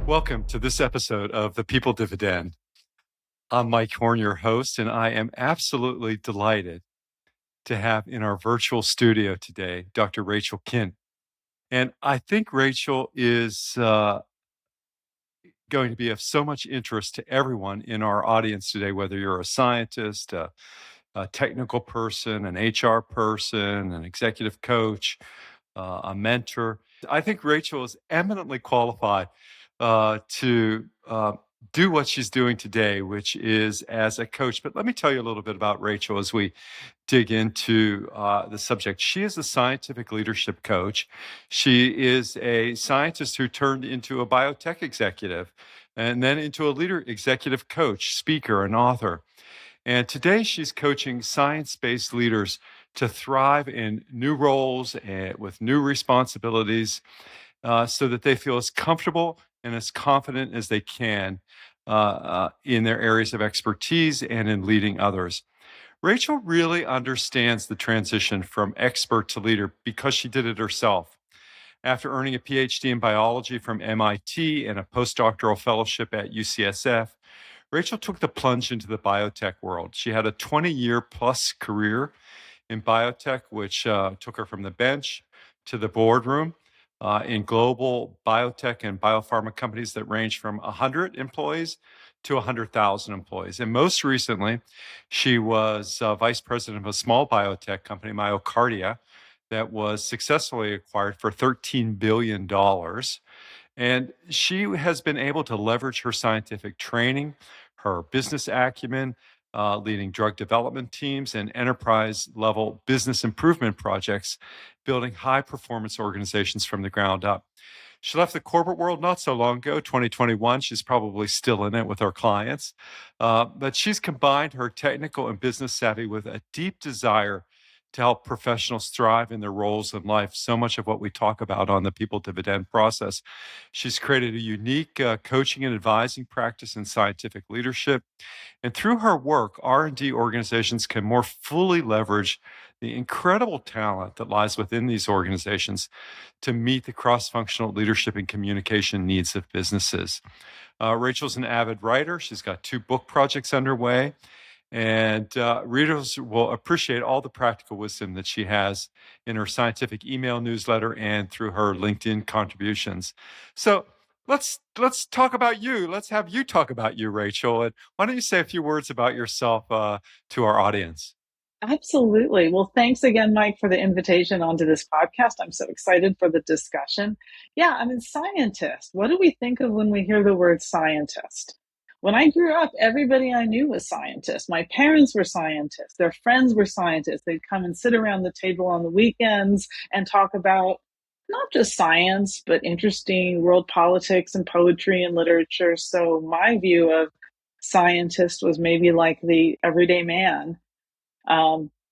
Welcome to this episode of The People Dividend. I'm Mike Horn, your host, and I am absolutely delighted to have in our virtual studio today Dr. Rachel Kindt. And I think Rachel is going to be of so much interest to everyone in our audience today, whether you're a scientist, a technical person, an HR person, an executive coach, a mentor. I think Rachel is eminently qualified to do what she's doing today, which is as a coach. But let me tell you a little bit about Rachel as we dig into the subject. She is a scientific leadership coach. She is a scientist who turned into a biotech executive and then into a executive coach, speaker, and author. And today she's coaching science-based leaders to thrive in new roles and with new responsibilities so that they feel as comfortable and as confident as they can in their areas of expertise and in leading others. Rachel really understands the transition from expert to leader because she did it herself. After earning a Ph.D. in biology from MIT and a postdoctoral fellowship at UCSF, Rachel took the plunge into the biotech world. She had a 20-year plus career in biotech, which took her from the bench to the boardroom in global biotech and biopharma companies that range from 100 employees to 100,000 employees. And most recently, she was vice president of a small biotech company, Myocardia, that was successfully acquired for $13 billion. And she has been able to leverage her scientific training, her business acumen, leading drug development teams and enterprise level business improvement projects, building high performance organizations from the ground up. She left the corporate world not so long ago, 2021. She's probably still in it with her clients. But she's combined her technical and business savvy with a deep desire to help professionals thrive in their roles in life. So much of what we talk about on the People Dividend process. She's created a unique coaching and advising practice in scientific leadership. And through her work, R&D organizations can more fully leverage the incredible talent that lies within these organizations to meet the cross-functional leadership and communication needs of businesses. Rachel's an avid writer. She's got 2 book projects underway. And readers will appreciate all the practical wisdom that she has in her scientific email newsletter and through her LinkedIn contributions. So let's talk about you. Let's have you talk about you, Rachel. And why don't you say a few words about yourself to our audience? Absolutely. Well, thanks again, Mike, for the invitation onto this podcast. I'm so excited for the discussion. Yeah, I'm a scientist. What do we think of when we hear the word scientist? When I grew up, everybody I knew was scientists. My parents were scientists. Their friends were scientists. They'd come and sit around the table on the weekends and talk about not just science, but interesting world politics and poetry and literature. So my view of scientist was maybe like the everyday man,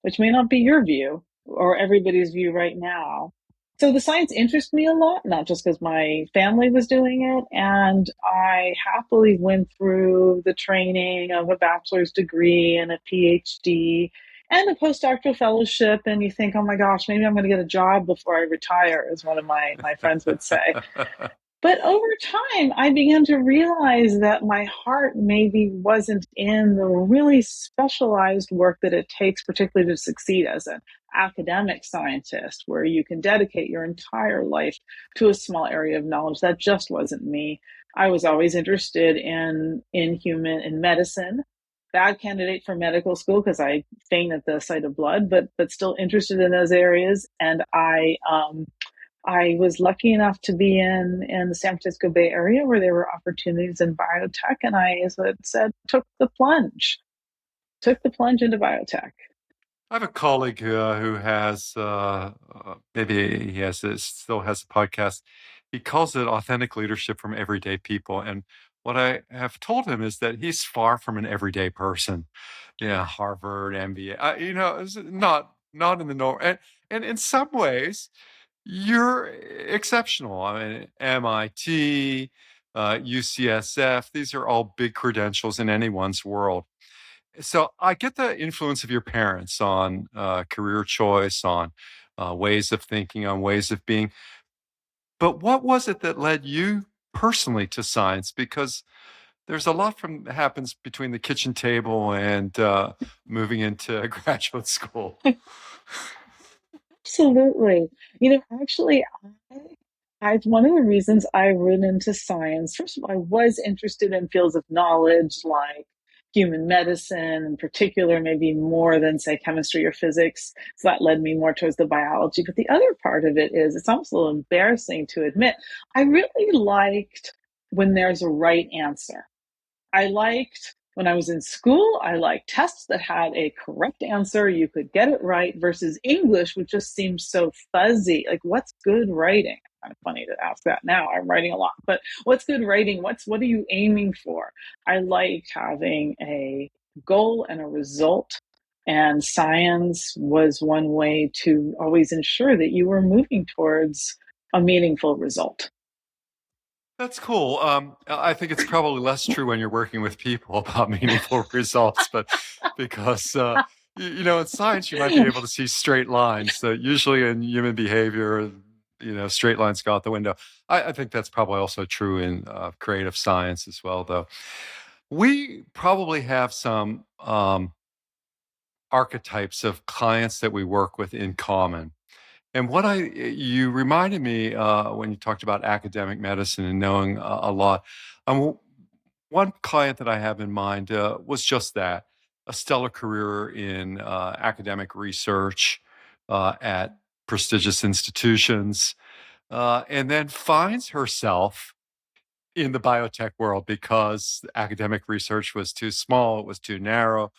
which may not be your view or everybody's view right now. So the science interests me a lot, not just because my family was doing it. And I happily went through the training of a bachelor's degree and a PhD and a postdoctoral fellowship. And you think, oh my gosh, maybe I'm going to get a job before I retire, as one of my friends would say. But over time, I began to realize that my heart maybe wasn't in the really specialized work that it takes, particularly to succeed as an academic scientist, where you can dedicate your entire life to a small area of knowledge. That just wasn't me. I was always interested in medicine. Bad candidate for medical school because I faint at the sight of blood, but still interested in those areas. And I was lucky enough to be in the San Francisco Bay Area where there were opportunities in biotech. And I, as I said, took the plunge into biotech. I have a colleague who has, maybe he still has a podcast. He calls it authentic leadership from everyday people. And what I have told him is that he's far from an everyday person. Yeah, Harvard, MBA, it's not in the norm. And in some ways, you're exceptional. I mean, MIT, UCSF, these are all big credentials in anyone's world. So I get the influence of your parents on career choice, on ways of thinking, on ways of being. But what was it that led you personally to science because there's a lot from happens between the kitchen table and moving into graduate school. Absolutely. Actually, one of the reasons I went into science, first of all, I was interested in fields of knowledge like human medicine in particular, maybe more than, say, chemistry or physics. So that led me more towards the biology. But the other part of it is, it's almost a little embarrassing to admit, I really liked when there's a right answer. I liked when I was in school, I liked tests that had a correct answer. You could get it right versus English, which just seems so fuzzy. Like, what's good writing? Kind of funny to ask that now. I'm writing a lot, but what's good writing? What are you aiming for? I liked having a goal and a result. And science was one way to always ensure that you were moving towards a meaningful result. That's cool. I think it's probably less true when you're working with people about meaningful results, but because in science you might be able to see straight lines. Usually in human behavior, straight lines go out the window. I think that's probably also true in creative science as well, though. We probably have some archetypes of clients that we work with in common. And you reminded me when you talked about academic medicine and knowing a lot. Um, One client that I have in mind was just that, a stellar career in academic research at prestigious institutions, and then finds herself in the biotech world because academic research was too small, it was too narrow,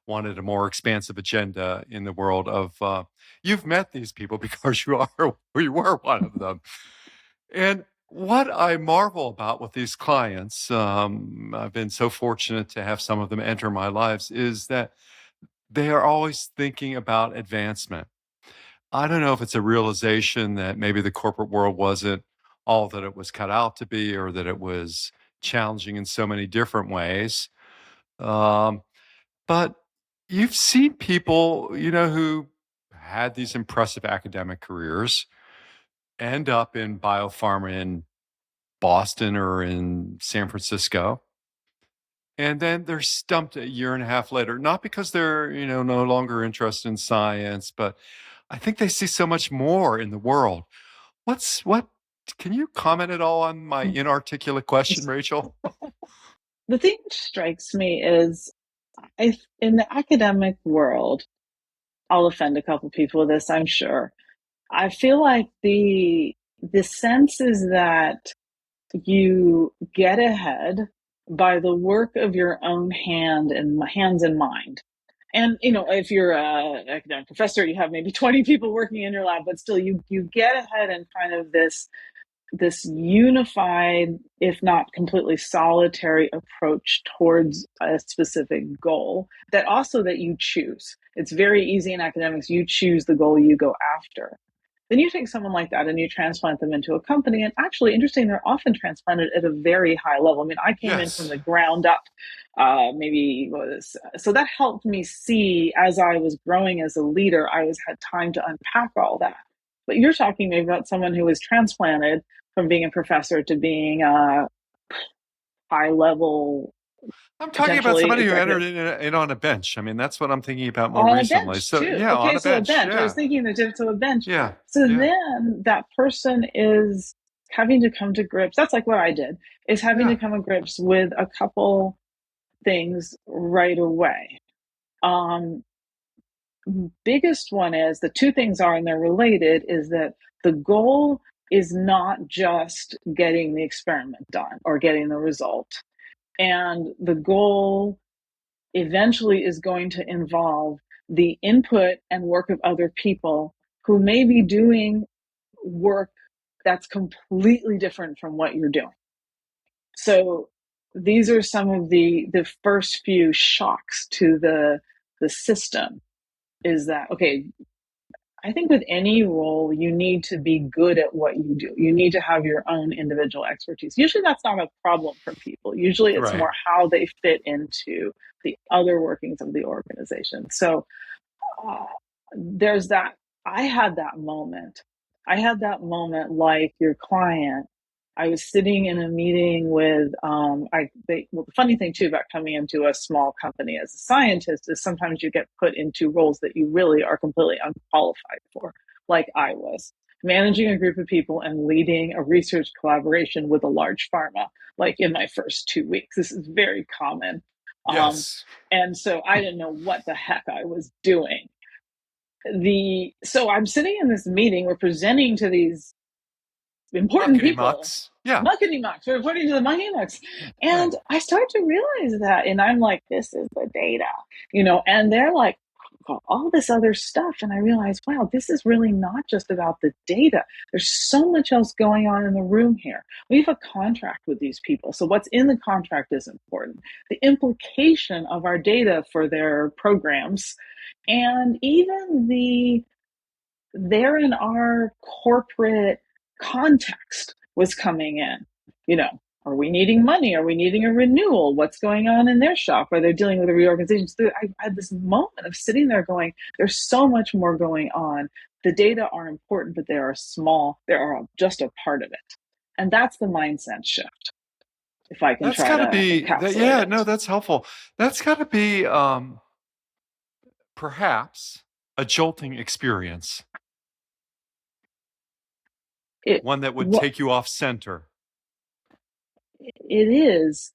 wanted a more expansive agenda in the world of. You've met these people because you were one of them, and what I marvel about with these clients, I've been so fortunate to have some of them enter my lives, is that they are always thinking about advancement. I don't know if it's a realization that maybe the corporate world wasn't all that it was cut out to be, or that it was challenging in so many different ways. Um, but you've seen people, who had these impressive academic careers end up in biopharma in Boston or in San Francisco. And then they're stumped a year and a half later, not because they're, no longer interested in science, but I think they see so much more in the world. What can you comment at all on my inarticulate question, Rachel? The thing that strikes me is in the academic world, I'll offend a couple people with this, I'm sure. I feel like the sense is that you get ahead by the work of your own hands and mind. And if you're an academic professor, you have maybe 20 people working in your lab, but still you get ahead in kind of this unified, if not completely solitary approach towards a specific goal that you choose. It's very easy in academics. You choose the goal you go after. Then you take someone like that and you transplant them into a company. And actually, interesting, they're often transplanted at a very high level. I mean, I came in from Yes. the ground up, so that helped me see as I was growing as a leader, I had time to unpack all that. But you're talking maybe about someone who was transplanted from being a professor to being a high level, I'm talking about potentially somebody who entered executive in on a bench. I mean, that's what I'm thinking about more on a recently. bench So too. yeah, on Okay, a so a bench. bench. I was Yeah. thinking that so a bench. Yeah. So Yeah. then that person is having to come to grips. That's like what I did, is having to Yeah. come to grips with a couple things right away. Um, Biggest one is, the two things are, and they're related, is that the goal is not just getting the experiment done or getting the result. And the goal eventually is going to involve the input and work of other people who may be doing work that's completely different from what you're doing. So these are some of the first few shocks to the system, is that, okay, I think with any role, you need to be good at what you do. You need to have your own individual expertise. Usually that's not a problem for people. Usually it's Right. more how they fit into the other workings of the organization. So uh, there's that. I had that moment. I had that moment like your client. I was sitting in a meeting with well, the funny thing too about coming into a small company as a scientist is sometimes you get put into roles that you really are completely unqualified for, like I was managing a group of people and leading a research collaboration with a large pharma, like in my first 2 weeks. This is very common. Um, Yes. and so I didn't know what the heck I was doing. So I'm sitting in this meeting, we're presenting to these important Muckety people, mucks. Yeah. muckety mucks, we're reporting to the muckety mucks. Right. And I start to realize that, and I'm like, this is the data, and they're like, all this other stuff. And I realized, wow, this is really not just about the data. There's so much else going on in the room here. We have a contract with these people. So what's in the contract is important. The implication of our data for their programs, and even they're in our corporate context was coming in. Are we needing money? Are we needing a renewal? What's going on in their shop? Are they dealing with a reorganization? So I had this moment of sitting there going, there's so much more going on. The data are important, but they are small. They are just a part of it. And that's the mindset shift, if I can That's try got to to be that. encapsulate Yeah, no, it. that's helpful. That's got to be perhaps a jolting experience, It one that would what take you off center. it is.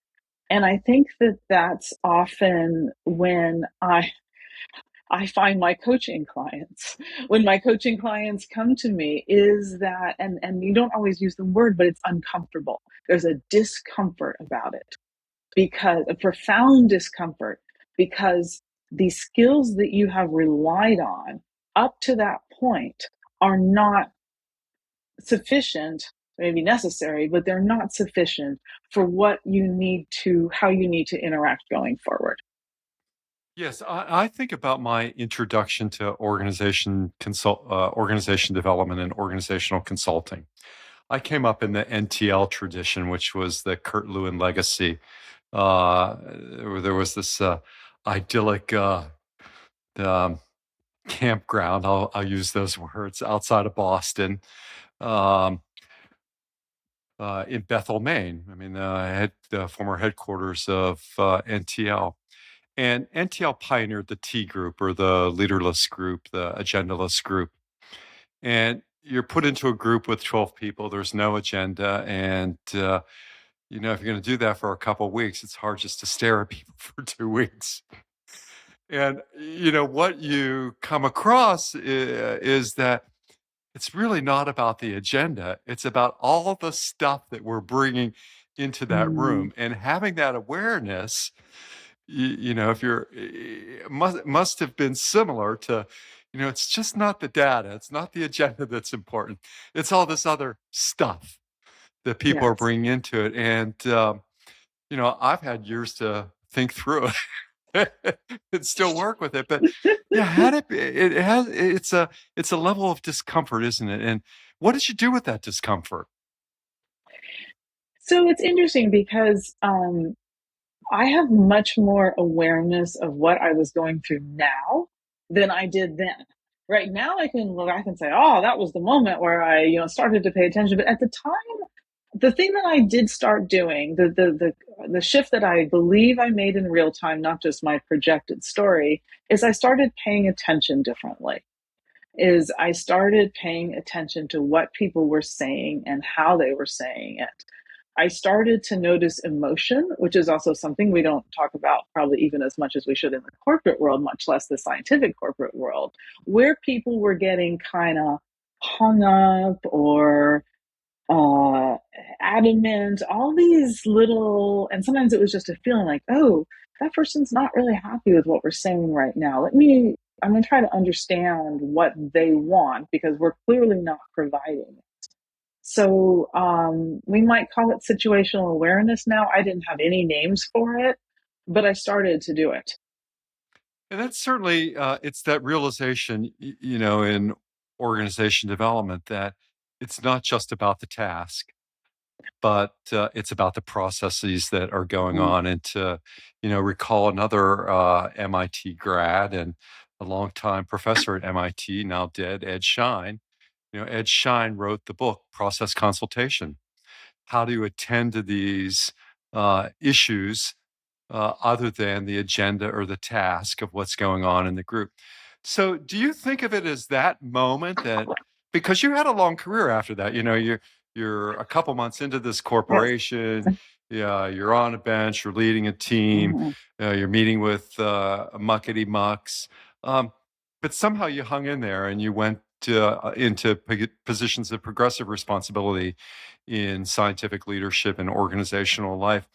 And I think that that's often when I find my coaching clients, when my coaching clients come to me, is that, and you don't always use the word, but it's uncomfortable. There's a discomfort about it, because a profound discomfort, because the skills that you have relied on up to that point are not sufficient, maybe necessary, but they're not sufficient for how you need to interact going forward. Yes, I think about my introduction to organization development and organizational consulting. I came up in the NTL tradition, which was the Kurt Lewin legacy. Where there was this idyllic um, campground. I'll use those words outside of Boston, um, in Bethel, Maine. I mean, the former headquarters of NTL. And NTL pioneered the T group, or the leaderless group, the agendaless group. And you're put into a group with 12 people. There's no agenda. And, if you're going to do that for a couple of weeks, it's hard just to stare at people for 2 weeks. And, what you come across is that it's really not about the agenda. It's about all the stuff that we're bringing into that Mm, room, and having that awareness. If you're, must have been similar to, it's just not the data, it's not the agenda that's important. It's all this other stuff that people are yes. bringing into it. And, I've had years to think through it and still work with it. But yeah, it's a level of discomfort, isn't it? And what did you do with that discomfort? So it's interesting because I have much more awareness of what I was going through now than I did then. Right now, I can look back and say, "Oh, that was the moment where I, started to pay attention." But at the time, the thing that I did start doing, the shift that I believe I made in real time, not just my projected story, is I started paying attention differently. Is I started paying attention to what people were saying and how they were saying it. I started to notice emotion, which is also something we don't talk about probably even as much as we should in the corporate world, much less the scientific corporate world, where people were getting kind of hung up or uh, adamant, all these little, and sometimes it was just a feeling like, oh, that person's not really happy with what we're saying right now. I'm going to try to understand what they want because we're clearly not providing. So we might call it situational awareness now. I didn't have any names for it, but I started to do it. And that's certainly, it's that realization, in organization development, that it's not just about the task, but it's about the processes that are going Mm. on. And to, recall another MIT grad and a longtime professor at MIT, now dead, Ed Schein. Ed Schein wrote the book Process Consultation. how to attend to these issues other than the agenda or the task of what's going on in the group. So, do you think of it as that moment that because you had a long career after that, you're a couple months into this Yes. corporation, yeah, you're on a bench, you're leading a team, Mhm. you're meeting with muckety mucks, um, but somehow you hung in there and you went into positions of progressive responsibility in scientific leadership and organizational life.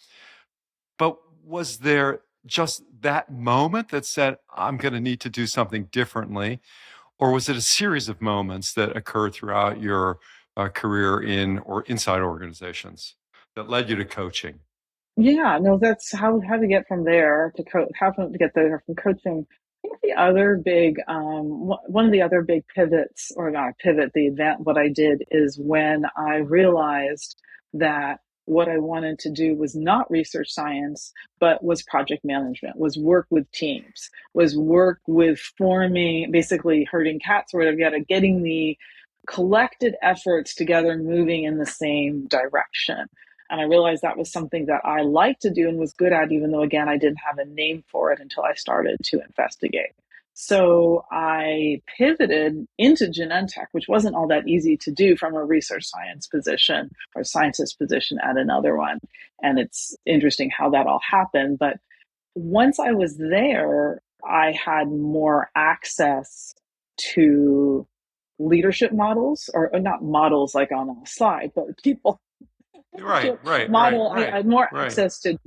But was there just that moment that said, I'm going to need to do something differently? Or was it a series of moments that occurred throughout your career in or inside organizations that led you to coaching? Yeah, no, that's how to get from there to how to get there from coaching. I think the other big one of the other big pivots, or not a pivot, the event what I did is when I realized that what I wanted to do was not research science, but was project management, was work with teams, was work with forming, basically herding cats or whatever, getting the collected efforts together and moving in the same direction. And I realized that was something that I liked to do and was good at, even though, again, I didn't have a name for it until I started to investigate. So I pivoted into Genentech, which wasn't all that easy to do from a research science position or scientist position at another one. And it's interesting how that all happened. But once I was there, I had more access to leadership models, or not models like on a slide, but people Right, right, right, model. I right, had more right. access to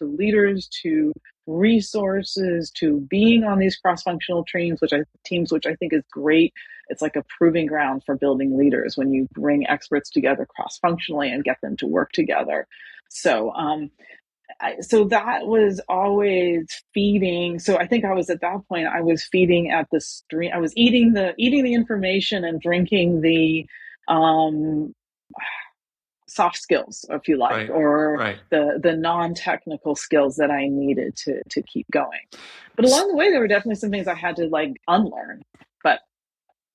leaders, to resources, to being on these cross-functional teams, which I think is great. It's like a proving ground for building leaders when you bring experts together cross-functionally and get them to work together. So so that was always feeding. So I think I was at that point, I was feeding at the stream. I was eating the information and drinking the um soft skills, if you like, Right, or right. the non-technical skills that I needed to keep going. But S- along the way, there were definitely some things I had to like unlearn. But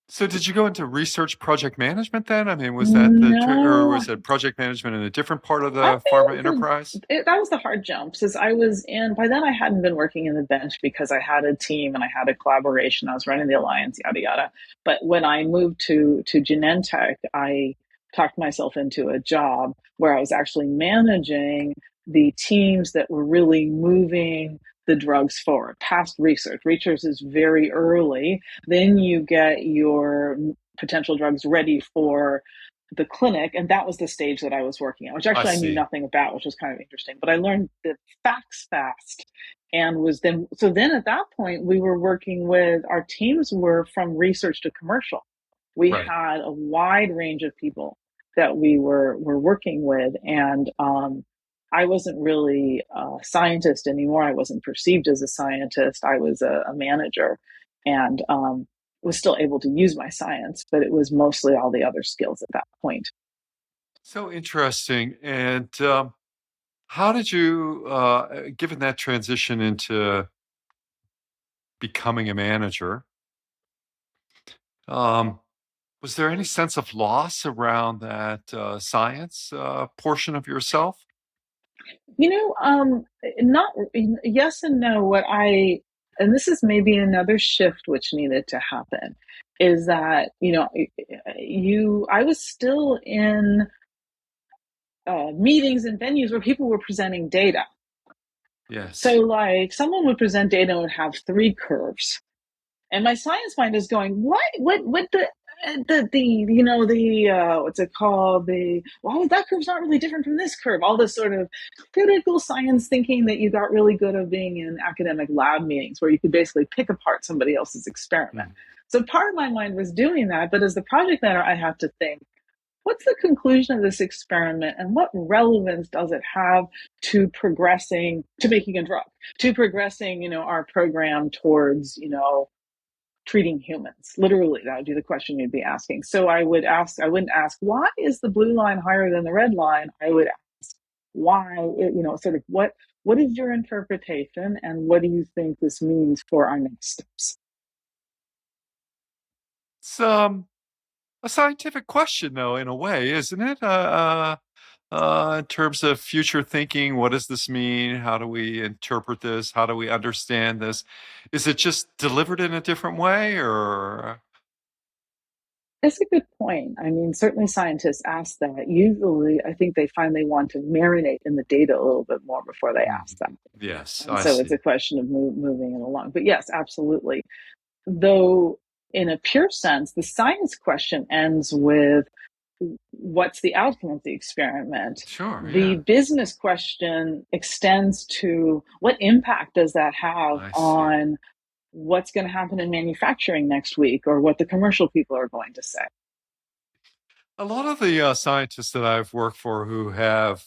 So, did you go into research project management then? I mean, was that or no, was it project management in a different part of I the pharma think enterprise? that was the hard jump. Since I was in, by then I hadn't been working in the bench because I had a team and I had a collaboration. I was running the alliance, yada yada. But when I moved to Genentech, I talked myself into a job where I was actually managing the teams that were really moving the drugs forward past research. Research is very early. Then you get your potential drugs ready for the clinic, and that was the stage that I was working at, which I actually I knew see. nothing about, which was kind of interesting. But I learned the facts fast, and was then so then at that point we were working with our teams were from research to commercial. We Right. had a wide range of people that we were working with, and I wasn't really a scientist anymore. I wasn't perceived as a scientist. I was a manager, and was still able to use my science, but it was mostly all the other skills at that point. So interesting. And how did you, given that transition into becoming a manager, um, was there any sense of loss around that science portion of yourself? You know, not yes and no. And this is maybe another shift which needed to happen, is that, I was still in meetings and venues where people were presenting data. So, Yes. like, someone would present data and would have three curves. And my science mind is going, what what's it called? Well, that curve's not really different from this curve. All this sort of critical science thinking that you got really good of being in academic lab meetings where you could basically pick apart somebody else's experiment. Mhm. So part of my mind was doing that. But as the project manager, I have to think, what's the conclusion of this experiment and what relevance does it have to progressing, to making a drug, to progressing, our program towards, treating humans. Literally, that would be the question you'd be asking. So I wouldn't ask, why is the blue line higher than the red line? I would ask, why, sort of what is your interpretation and what do you think this means for our next steps? It's a scientific question, though, in a way, isn't it? in terms of future thinking? What does this mean? How do we interpret this? How do we understand this? Is it just delivered in a different way, or? It's a good point. I mean, certainly scientists ask that. Usually, I think they find they want to marinate in the data a little bit more before they ask that. Mhm. Yes, And I so it's a see. question of moving it along. But yes, absolutely. Though, in a pure sense, the science question ends with what's the outcome of the experiment? Sure, The yeah, business question extends to what impact does that have I see. on what's going to happen in manufacturing next week or what the commercial people are going to say. A lot of the scientists that I've worked for who have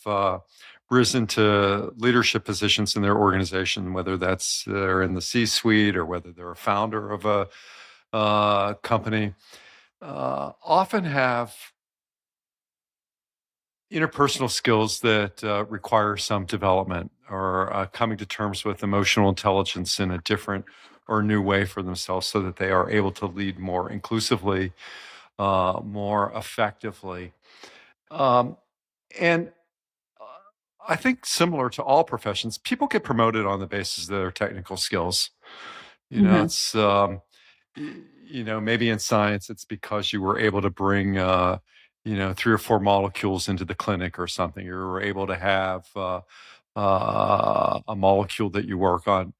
risen to leadership positions in their organization, whether that's they're in the C-suite or whether they're a founder of a company, often have interpersonal skills that require some development or coming to terms with emotional intelligence in a different or new way for themselves so that they are able to lead more inclusively, more effectively. Um, and uh, I think similar to all professions, people get promoted on the basis of their technical skills. Mm-hmm. It's maybe in science it's because you were able to bring three or four molecules into the clinic or something. You were able to have a molecule that you work on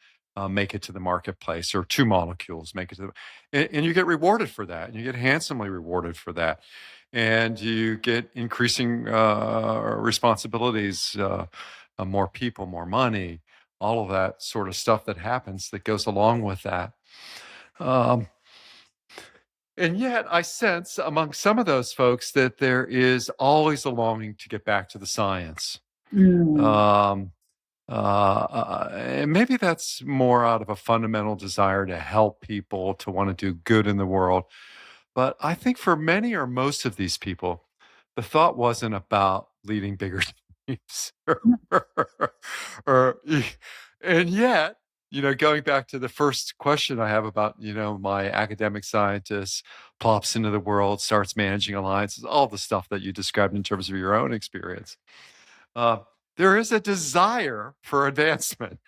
make it to the marketplace, or two molecules make it to and you get rewarded for that, and you get handsomely rewarded for that, and you get increasing responsibilities, more people, more money, all of that sort of stuff that happens that goes along with that. um, and yet, I sense among some of those folks that there is always a longing to get back to the science. Mm. Um, and maybe that's more out of a fundamental desire to help people, to want to do good in the world. But I think for many or most of these people, the thought wasn't about leading bigger teams. or, and yet, going back to the first question I have about, my academic scientist plops into the world, starts managing alliances, all the stuff that you described in terms of your own experience. Uh, there is a desire for advancement.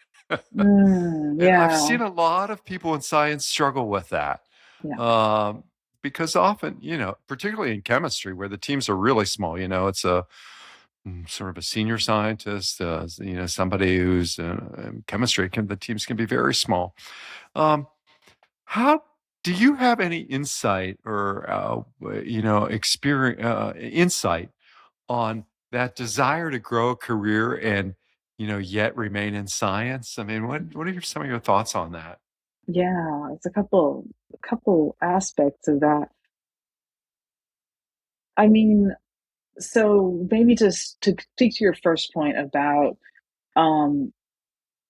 Mm, And I've yeah, seen a lot of people in science struggle with that. yeah. Um, because often, particularly in chemistry, where the teams are really small, it's a sort of a senior scientist, somebody who's in chemistry, the teams can be very small. Um, how do you have any insight or, experience, insight on that desire to grow a career and, yet remain in science? I mean, what are some of your thoughts on that? Yeah, it's a couple aspects of that. I mean, so maybe just to speak to your first point about um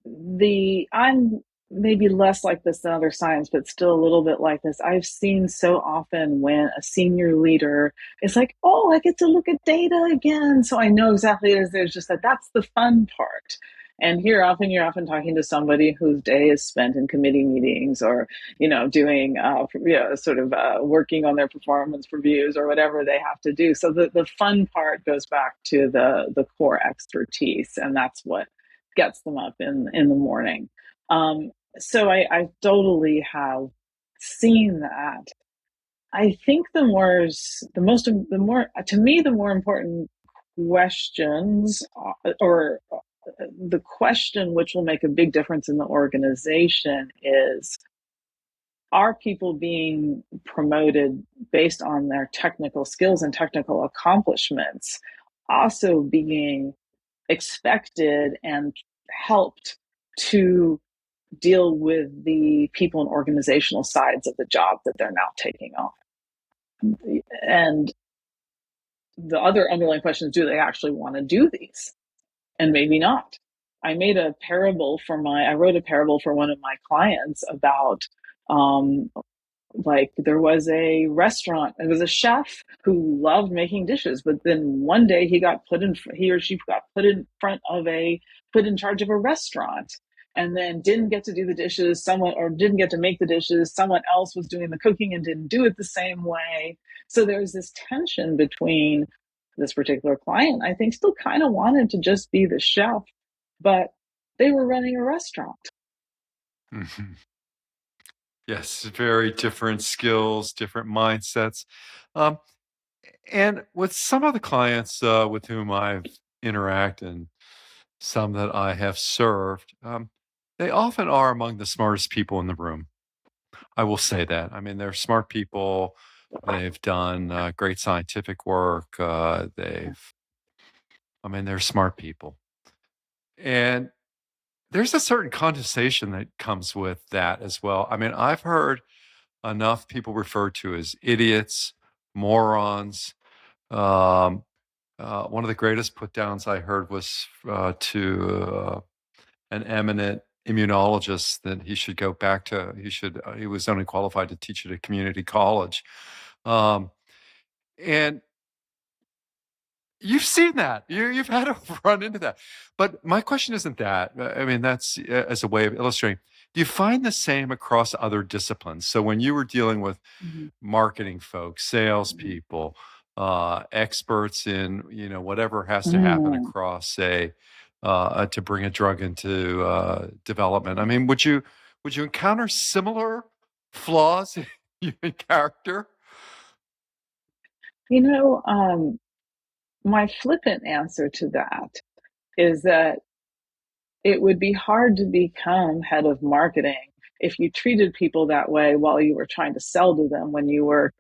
the I'm maybe less like this than other science, but still a little bit like this. I've seen so often when a senior leader is like, "Oh, I get to look at data again," so I know exactly it is. There's just that's the fun part. And here, often you're often talking to somebody whose day is spent in committee meetings, or doing sort of working on their performance reviews or whatever they have to do. So the fun part goes back to the core expertise, and that's what gets them up in the morning. So I totally have seen that. I think the more to me the more important questions, or the question which will make a big difference in the organization is, are people being promoted based on their technical skills and technical accomplishments, also being expected and helped to deal with the people and organizational sides of the job that they're now taking on. And the other underlying question is, do they actually want to do these? And maybe not. I wrote a parable for one of my clients about um, like there was a restaurant, it was a chef who loved making dishes, but then one day he or she got put in charge of a restaurant, and then didn't get to do the dishes, someone or didn't get to make the dishes, someone else was doing the cooking and didn't do it the same way. So there's this tension between This particular client, I think, still kind of wanted to just be the chef, but they were running a restaurant. Mhm. Yes, very different skills, different mindsets. Um, and with some of the clients with whom I've interacted and some that I have served, they often are among the smartest people in the room. I will say that. I mean, they're smart people. They've done great scientific work. I mean, they're smart people. And there's a certain condensation that comes with that as well. I mean, I've heard enough people referred to as idiots, morons. Um, one of the greatest put downs I heard was to an eminent immunologist that he should go back to, he was only qualified to teach at a community college. Um, and you've seen that. You've had to run into that. But my question isn't that. I mean, that's as a way of illustrating. Do you find the same across other disciplines? So when you were dealing with Mhm. marketing folks, Mhm. salespeople, experts in whatever has to happen Mm. across, say, to bring a drug into development. I mean, would you encounter similar flaws in human character? You know, my flippant answer to that is that it would be hard to become head of marketing if you treated people that way while you were trying to sell to them when you were,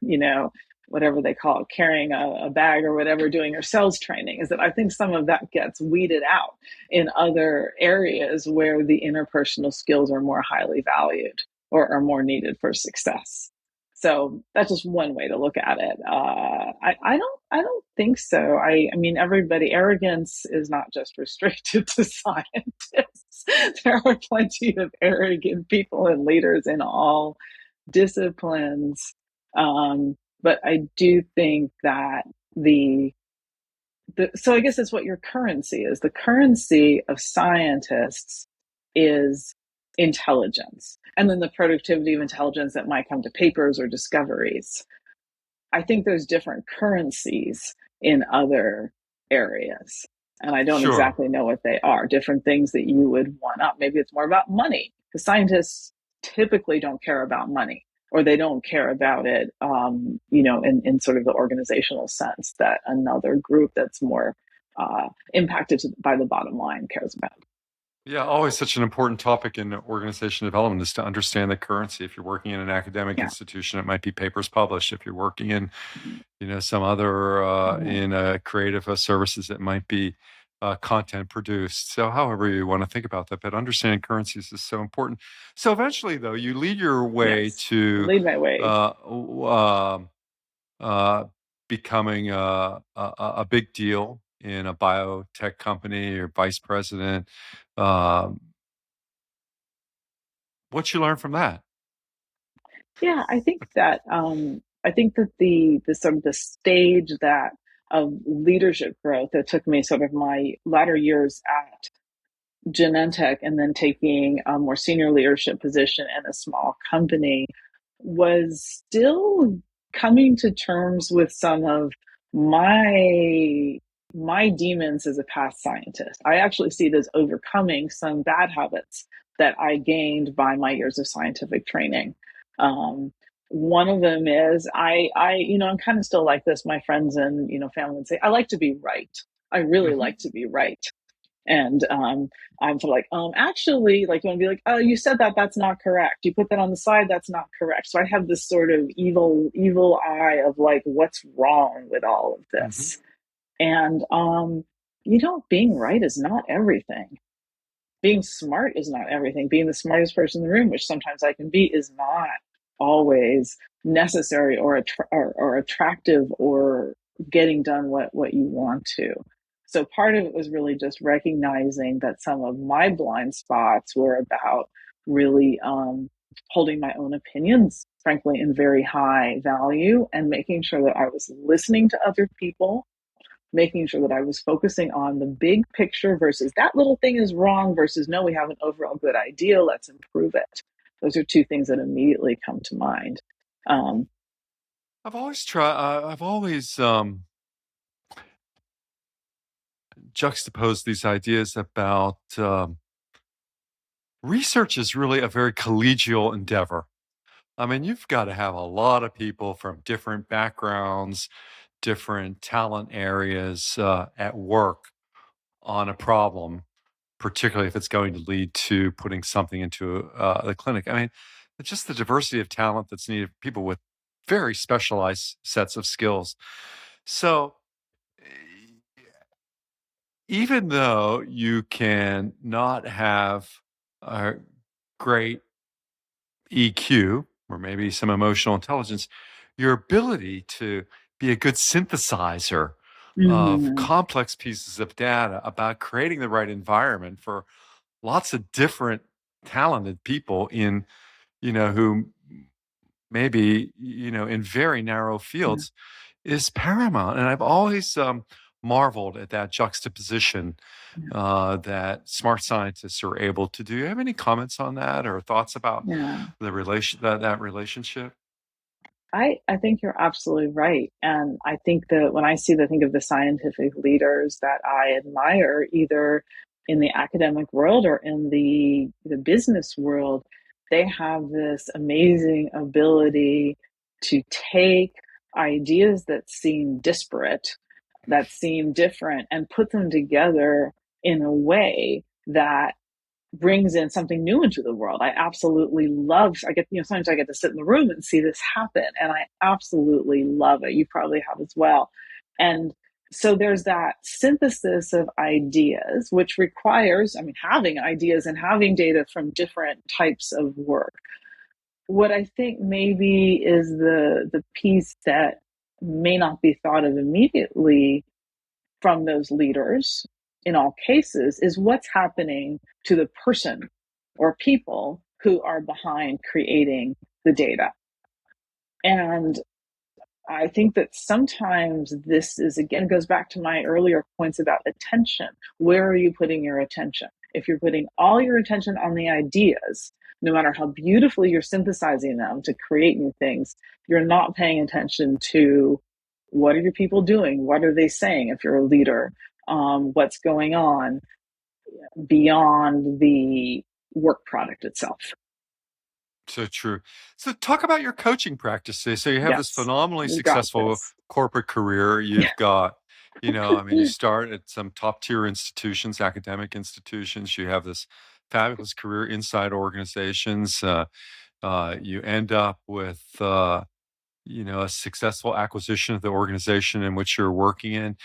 whatever they call it, carrying a bag or whatever, doing your sales training. Is that I think some of that gets weeded out in other areas where the interpersonal skills are more highly valued or are more needed for success. So that's just one way to look at it. I don't think so. I mean, arrogance is not just restricted to scientists. There are plenty of arrogant people and leaders in all disciplines. But I do think that the so I guess that's what your currency is. The currency of scientists is intelligence, and then the productivity of intelligence that might come to papers or discoveries. I think there's different currencies in other areas. And I don't Sure. exactly know what they are. Different things that you would one up. Maybe it's more about money. The scientists typically don't care about money, or they don't care about it, in sort of the organizational sense that another group that's more impacted by the bottom line cares about. Yeah, always such an important topic in organization development is to understand the currency. If you're working in an academic Yeah. institution, it might be papers published. If you're working in, some other Mhm. in creative services, it might be content produced. So, however you want to think about that, but understanding currencies is so important. So, eventually, though, you lead your way Yes. to Lead my way. uh, w- um, uh, becoming a big deal in a biotech company or vice president. Um, what you learn from that? Yeah, I think that the sort of the stage that of leadership growth that took me sort of my latter years at Genentech and then taking a more senior leadership position in a small company was still coming to terms with some of my my demons as a past scientist. I actually see it as overcoming some bad habits that I gained by my years of scientific training. Um, one of them is I'm kind of still like this. My friends and family would say I like to be right. I really Mhm. like to be right. And I'm sort of like, actually, like, you want to be like, oh, you said that, that's not correct. You put that on the side, that's not correct. So I have this sort of evil eye of like, what's wrong with all of Mhm. this? And, being right is not everything. Being smart is not everything. Being the smartest person in the room, which sometimes I can be, is not always necessary or attractive or getting done what you want to. So part of it was really just recognizing that some of my blind spots were about really holding my own opinions, frankly, in very high value and making sure that I was listening to other people, making sure that I was focusing on the big picture versus that little thing is wrong versus no, we have an overall good idea. Let's improve it. Those are two things that immediately come to mind. Um, I've always tried. I've always juxtapose these ideas about research is really a very collegial endeavor. I mean, you've got to have a lot of people from different backgrounds, different talent areas at work on a problem, particularly if it's going to lead to putting something into the clinic. I mean, it's just the diversity of talent that's needed, people with very specialized sets of skills. So, even though you can not have a great EQ or maybe some emotional intelligence, your ability to be a good synthesizer of Mhm. complex pieces of data about creating the right environment for lots of different talented people in, who maybe, in very narrow Yeah, fields is paramount. And I've always marveled at that juxtaposition yeah, that smart scientists are able to do. You have any comments on that or thoughts about yeah. that relationship? I think you're absolutely right. And I think that when think of the scientific leaders that I admire, either in the academic world or in the business world, they have this amazing ability to take ideas that seem disparate, that seem different, and put them together in a way that brings in something new into the world. I absolutely love, I get, sometimes I get to sit in the room and see this happen, and I absolutely love it. You probably have as well. And so there's that synthesis of ideas, which requires, I mean, having ideas and having data from different types of work. What I think maybe is the piece that may not be thought of immediately from those leaders in all cases is what's happening to the person or people who are behind creating the data. And I think that sometimes this is, again, goes back to my earlier points about attention. Where are you putting your attention? If you're putting all your attention on the ideas, no matter how beautifully you're synthesizing them to create new things, you're not paying attention to what are your people doing? What are they saying if you're a leader? What's going on beyond the work product itself? So true. So talk about your coaching practices. So you have this Yes, phenomenally we got successful this. corporate career. Yeah. You've got, I mean, you start at some top tier institutions, academic institutions. You have this fabulous career inside organizations. You end up with, a successful acquisition of the organization in which you're working in.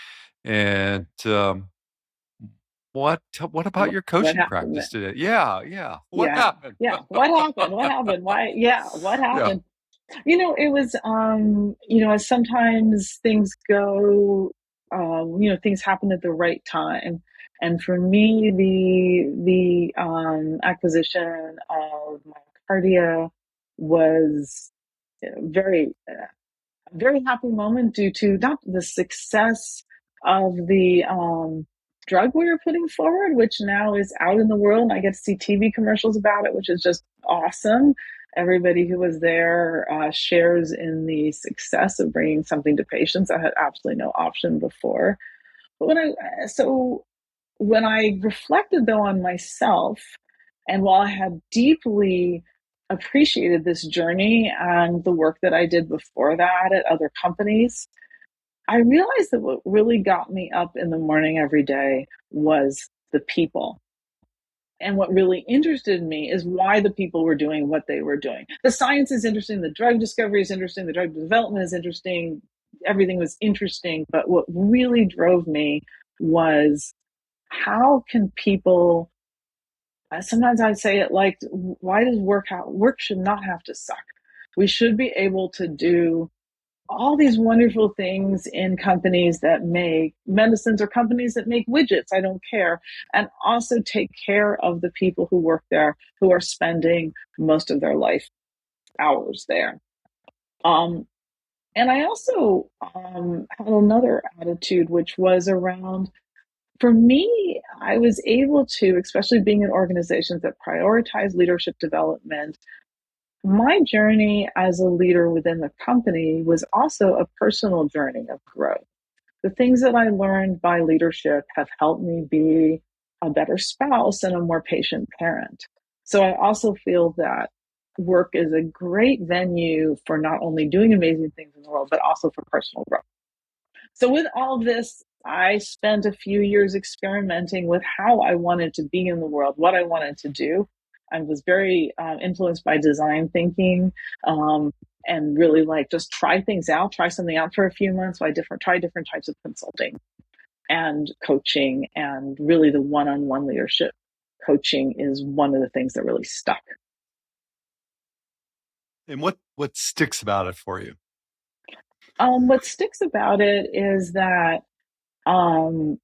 And what about your What coaching happened practice then? today? Yeah, yeah. What Yeah. happened? Yeah. What happened? What happened? Why? Yeah. What Yeah. happened? It was, as sometimes things go, things happen at the right time. And for me, the acquisition of Myocardia was very very happy moment due to not the success of the drug we were putting forward, which now is out in the world. And I get to see TV commercials about it, which is just awesome. Everybody who was there shares in the success of bringing something to patients. I had absolutely no option before. But when I reflected though on myself, and while I had deeply appreciated this journey and the work that I did before that at other companies, I realized that what really got me up in the morning every day was the people. And what really interested me is why the people were doing what they were doing. The science is interesting, the drug discovery is interesting, the drug development is interesting, everything was interesting. But what really drove me was how can people, sometimes I say it like, why does work should not have to suck. We should be able to do all these wonderful things in companies that make medicines or companies that make widgets, I don't care, and also take care of the people who work there, who are spending most of their life hours there. Um, and I also had another attitude, which was around, for me, I was able to, especially being in organizations that prioritize leadership development, my journey as a leader within the company was also a personal journey of growth. The things that I learned by leadership have helped me be a better spouse and a more patient parent. So I also feel that work is a great venue for not only doing amazing things in the world, but also for personal growth. So, with all of this, I spent a few years experimenting with how I wanted to be in the world, what I wanted to do. I was very influenced by design thinking, um, and really like just try things out, try something out for a few months. So I try different types of consulting and coaching, and really the one-on-one leadership coaching is one of the things that really stuck. And what sticks about it for you? What sticks about it is that um,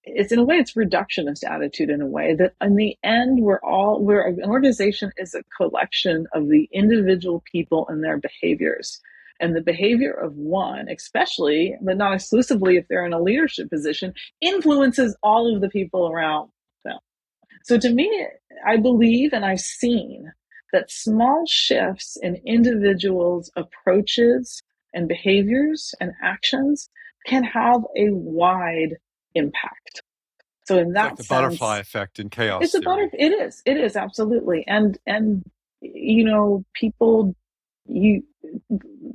it's in a way it's reductionist attitude in a way that in the end we're an organization is a collection of the individual people and their behaviors, and the behavior of one, especially but not exclusively if they're in a leadership position, influences all of the people around them. So to me, I believe and I've seen that small shifts in individuals approaches and behaviors and actions can have a wide impact. So in It's like that the butterfly sense, effect in chaos theory. it is absolutely. And you know, people you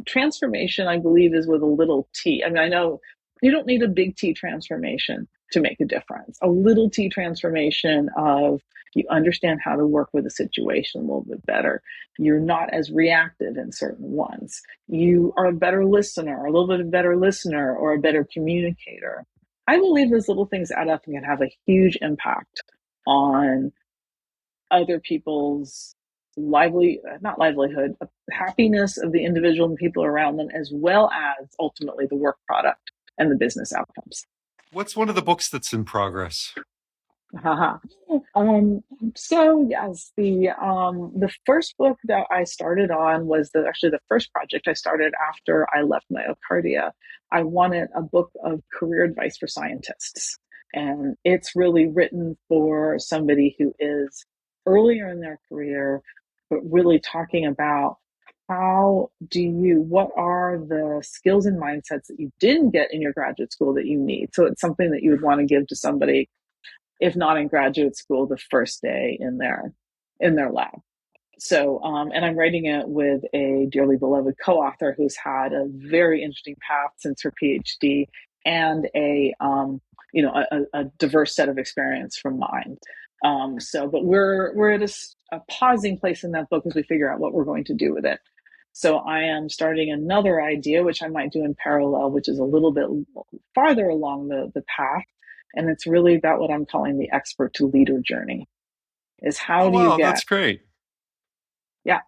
transformation, I believe, is with a little t. I mean, I know you don't need a big T transformation to make a difference. A little T transformation of you understand how to work with a situation a little bit better. You're not as reactive in certain ones. You are a better listener, a little bit better listener, or a better communicator. I believe those little things add up and can have a huge impact on other people's not livelihood, happiness of the individual and people around them, as well as ultimately the work product and the business outcomes. What's one of the books that's in progress? Haha. So yes, the first book that I started on was actually the first project I started after I left Myocardia. I wanted a book of career advice for scientists, and it's really written for somebody who is earlier in their career, but really talking about what are the skills and mindsets that you didn't get in your graduate school that you need. So it's something that you would want to give to somebody, if not in graduate school, the first day in their lab. So, and I'm writing it with a dearly beloved co-author who's had a very interesting path since her PhD, and a diverse set of experience from mine. But we're at a pausing place in that book as we figure out what we're going to do with it. So I am starting another idea, which I might do in parallel, which is a little bit farther along the path. And it's really about what I'm calling the expert to leader journey, is how Oh, do you wow, get, that's great. yeah,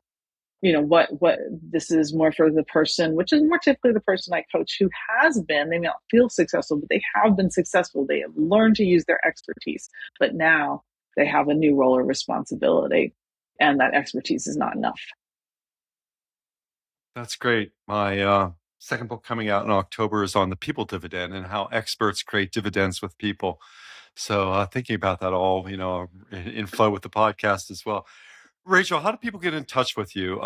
you know, what this is more for the person, which is more typically the person I coach who has been, they may not feel successful, but they have been successful. They have learned to use their expertise, but now they have a new role or responsibility, and that expertise is not enough. That's great. My second book coming out in October is on the people dividend and how experts create dividends with people. So thinking about that all, in flow with the podcast as well. Rachel, how do people get in touch with you?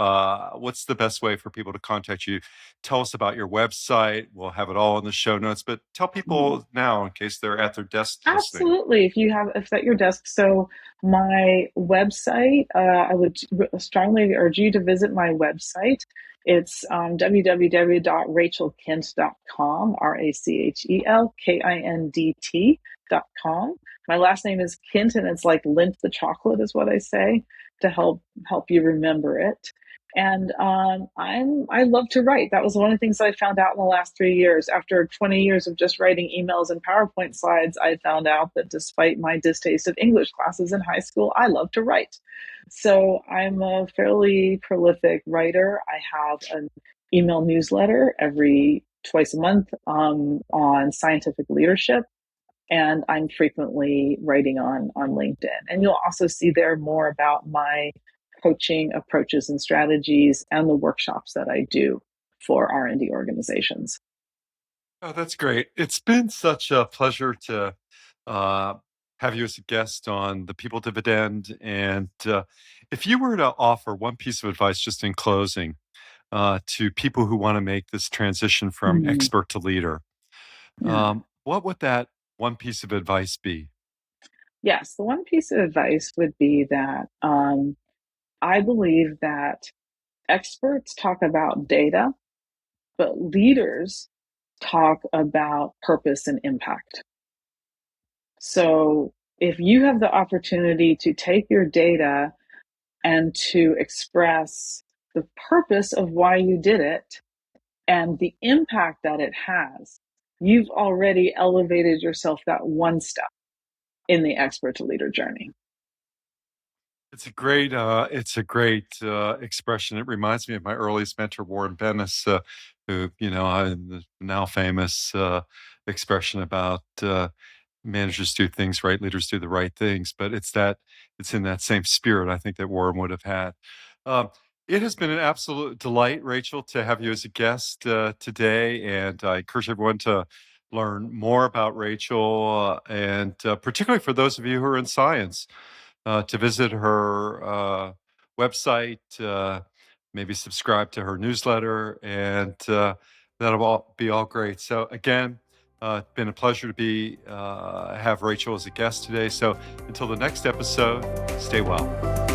What's the best way for people to contact you? Tell us about your website. We'll have it all in the show notes, but tell Mhm. people now in case they're at their desk listening. Absolutely. If at your desk. So my website, I would strongly urge you to visit my website. It's www.rachelkindt.com, RACHELKINDT.com. My last name is Kindt, and it's like Lindt the chocolate is what I say to help you remember it. And I love to write. That was one of the things I found out in the last 3 years. After 20 years of just writing emails and PowerPoint slides, I found out that despite my distaste of English classes in high school, I love to write. So I'm a fairly prolific writer. I have an email newsletter every twice a month on scientific leadership, and I'm frequently writing on LinkedIn. And you'll also see there more about my coaching approaches and strategies and the workshops that I do for R&D organizations. Oh, that's great. It's been such a pleasure to uh, have you as a guest on the People Dividend. And if you were to offer one piece of advice just in closing, to people who want to make this transition from Mhm. expert to leader. Yeah. What would that one piece of advice be? Yes, the one piece of advice would be that I believe that experts talk about data, but leaders talk about purpose and impact. So if you have the opportunity to take your data and to express the purpose of why you did it and the impact that it has, you've already elevated yourself that one step in the expert to leader journey. It's a great expression. It reminds me of my earliest mentor, Warren Bennis, who, the now famous expression about managers do things right, leaders do the right things. But it's in that same spirit, I think, that Warren would have had. Um, it has been an absolute delight, Rachel, to have you as a guest today, and I encourage everyone to learn more about Rachel, and particularly for those of you who are in science, to visit her website, maybe subscribe to her newsletter, and that'll all be all great. So again, it's been a pleasure to be have Rachel as a guest today. So until the next episode, stay well.